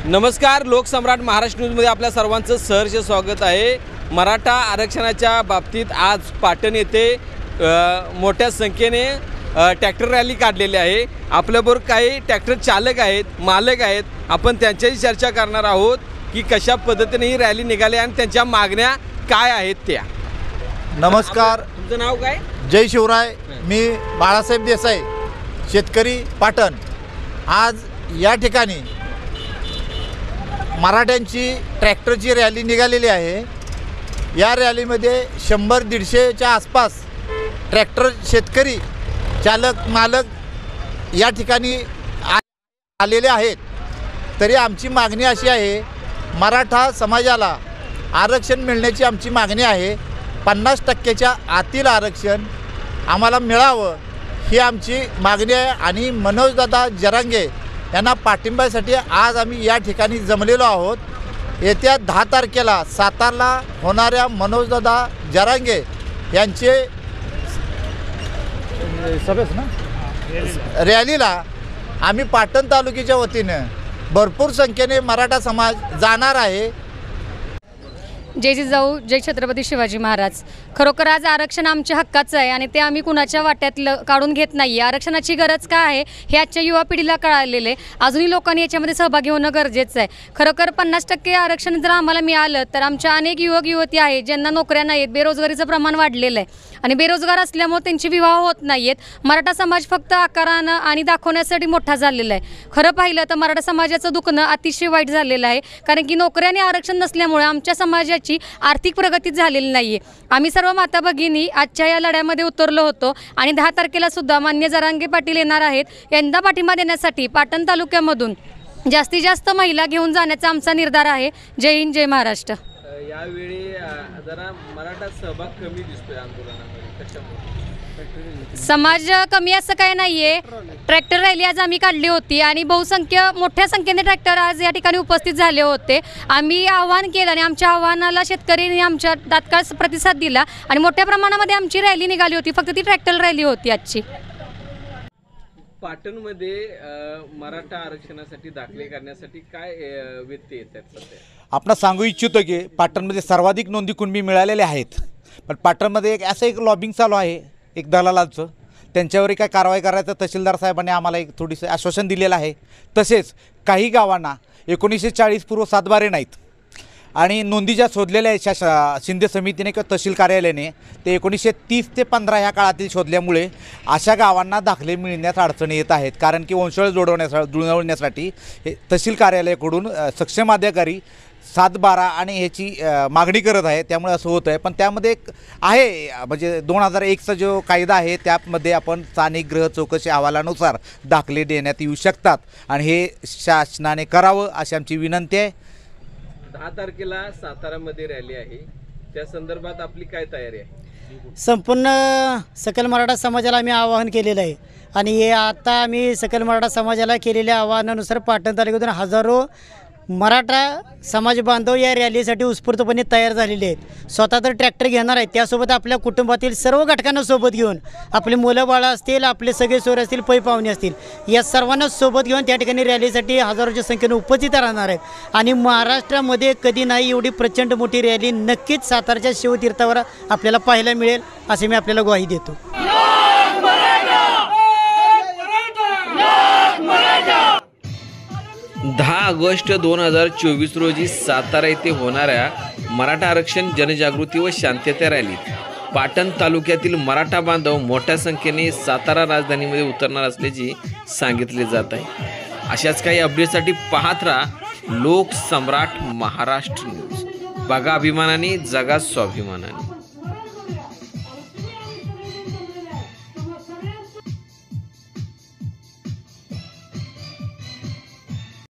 नमस्कार, लोकसम्राट महाराष्ट्र न्यूजमध्ये आपल्या सर्वांचं सहर्ष स्वागत आहे। मराठा आरक्षणाच्या बाबतीत आज पाटण येथे मोठ्या संख्येने ट्रॅक्टर रॅली काढलेली आहे। आपल्याबरोबर काही ट्रॅक्टर चालक आहेत, मालक आहेत। आपण त्यांच्याशी चर्चा करणार आहोत की कशा पद्धतीने ही रॅली निघाली आणि त्यांच्या मागण्या काय आहेत त्या। नमस्कार, तुमचं नाव काय? जय शिवराय। मी बाळासाहेब देसाई, शेतकरी पाटण। आज या ठिकाणी मराठ्यांची ट्रॅक्टरची रॅली निघालेली आहे। या रॅलीमध्ये 100-150च्या आसपास ट्रॅक्टर शेतकरी चालक मालक या ठिकाणी आलेले आहेत। तरी आमची मागणी अशी आहे, मराठा समाजाला आरक्षण मिळण्याची आमची मागणी आहे। 50%च्या आतील आरक्षण आम्हाला मिळावं ही आमची मागणी आहे। आणि मनोजदादा जरांगे यांना पाठिंब्यासाठी आज आम्ही या ठिकाणी जमलेलो आहोत। येत्या 10 तारखेला सातारला होणाऱ्या मनोजदादा जरांगे यांचे रॅलीला आम्ही पाटण तालुक्याच्या वतीनं भरपूर संख्येने मराठा समाज जाणार आहे। जय जिजाऊ, जय छत्रपती शिवाजी महाराज। खरोखर आज आरक्षण आमच्या हक्काचं आहे आणि ते आम्ही कुणाच्या वाट्यातलं काढून घेत नाही। आरक्षणाची गरज काय आहे हे आजच्या युवा पिढीला कळालेलं आहे। अजूनही लोकांनी याच्यामध्ये सहभागी होणं गरजेचं आहे। खरोखर 50% आरक्षण जर आम्हाला मिळालं तर आमच्या अनेक युवक युवती आहेत ज्यांना नोकऱ्या नाहीत, बेरोजगारीचं प्रमाण वाढलेलं आहे आणि बेरोजगार असल्यामुळे त्यांची विवाह होत नाहीत। मराठा समाज फक्त आकारानं आणि दाखवण्यासाठी मोठा झालेला आहे। खरं पाहिलं तर मराठा समाजाचं दुखणं अतिशय वाईट झालेलं आहे, कारण की नोकऱ्या आणि आरक्षण नसल्यामुळे आमच्या समाजाची आर्थिक प्रगती झालेली नाहीये। आम्ही सर्व माता भगिनी आजच्या या लढ्यामध्ये उतरलो होतो आणि 10 तारखेला सुद्धा मान्य जरांगे पाटील येणार आहेत। यंदा पाठिंबा देण्यासाठी पाटण तालुक्यामधून जास्तीत जास्त महिला घेऊन जाण्याचा आमचा निर्धार आहे। जय हिंद, जय महाराष्ट्र। यावेळी जरा मराठा सहभाग कमी दिसतोय आंदोलनामध्ये, कशामुळे? समाज कमी असं काय नाहीये। ट्रॅक्टर रॅली आज आम्ही काढली होती आणि मोठ्या संख्येने ट्रॅक्टर आज या ठिकाणी उपस्थित झाले होते। आम्ही आव्हान केलं आणि आमच्या आव्हानाला शेतकऱ्यांनी आमच्या तात्काळ प्रतिसाद दिला आणि मोठ्या प्रमाणामध्ये आमची रॅली निघाली होती। फक्त ती ट्रॅक्टर रॅली होती आजची। पाटणमध्ये मराठा आरक्षणासाठी दाखले करण्यासाठी काय व्यत्यय येतात सध्या? आपण सांगू इच्छितो की पाटणमध्ये सर्वाधिक नोंदी कुणबी मिळालेले आहेत, पण पाटणमध्ये एक लॉबिंग चालू आहे एक दलालाचं। त्यांच्यावरही काय कारवाई करायचं तहसीलदार साहेबांनी आम्हाला एक थोडीसं आश्वासन दिलेलं आहे। तसेच काही गावांना 1940 पूर्व सातबारे नाहीत आणि नोंदी ज्या शोधलेल्या आहेत शिंदे समितीने किंवा तहसील कार्यालयाने ते 1930 ते 15 ह्या काळातील शोधल्यामुळे अशा गावांना दाखले मिळण्यास अडचणी येत आहेत। कारण की वंशावळ जुळवण्यासाठी हे तहसील कार्यालयाकडून सक्षम अधिकारी 7-12 आणि ह्याची मागणी करत आहे। त्यामुळे असं होतं आहे। पण त्यामध्ये एक आहे, म्हणजे 2001चा जो कायदा आहे त्यामध्ये आपण स्थानिक गृह चौकशी अहवालानुसार दाखले देण्यात येऊ शकतात आणि हे शासनाने करावं अशी आमची विनंती आहे। 10 तारखेला सातारामध्ये रॅली आहे, त्या संदर्भात आपली काय तयारी आहे? संपूर्ण सकल मराठा समाजाला आम्ही आवाहन केलेलं आहे आणि हे आता आम्ही सकल मराठा समाजाला केलेल्या आवाहनानुसार पाटण तालुक्यातून हजारो मराठा समाज बांधव या रॅलीसाठी उत्स्फूर्तपणे तयार झालेले आहेत। स्वतः तर ट्रॅक्टर घेणार आहेत, त्यासोबत आपल्या कुटुंबातील सर्व घटकांना सोबत घेऊन, आपले मुलं बाळं असतील, आपले सगळे सोयरे असतील, पै पाहुणे असतील, या सर्वांना सोबत घेऊन त्या ठिकाणी रॅलीसाठी हजारोच्या संख्येने उपस्थित राहणार आहेत। आणि महाराष्ट्रामध्ये कधी नाही एवढी प्रचंड मोठी रॅली नक्कीच सातारच्या शिवतीर्थावर आपल्याला पाहायला मिळेल असे मी आपल्याला ग्वाही देतो। 10 ऑगस्ट 2024 रोजी सातारा येथे होणाऱ्या मराठा आरक्षण जनजागृती व शांतता रॅलीत पाटण तालुक्यातील मराठा बांधव मोठ्या संख्येने सातारा राजधानीमध्ये उतरणार असल्याचे सांगितले जात आहे। अशाच काही अपडेटसाठी पाहत राहा लोकसम्राट महाराष्ट्र न्यूज। बघा अभिमानाने, जगा स्वाभिमानाने।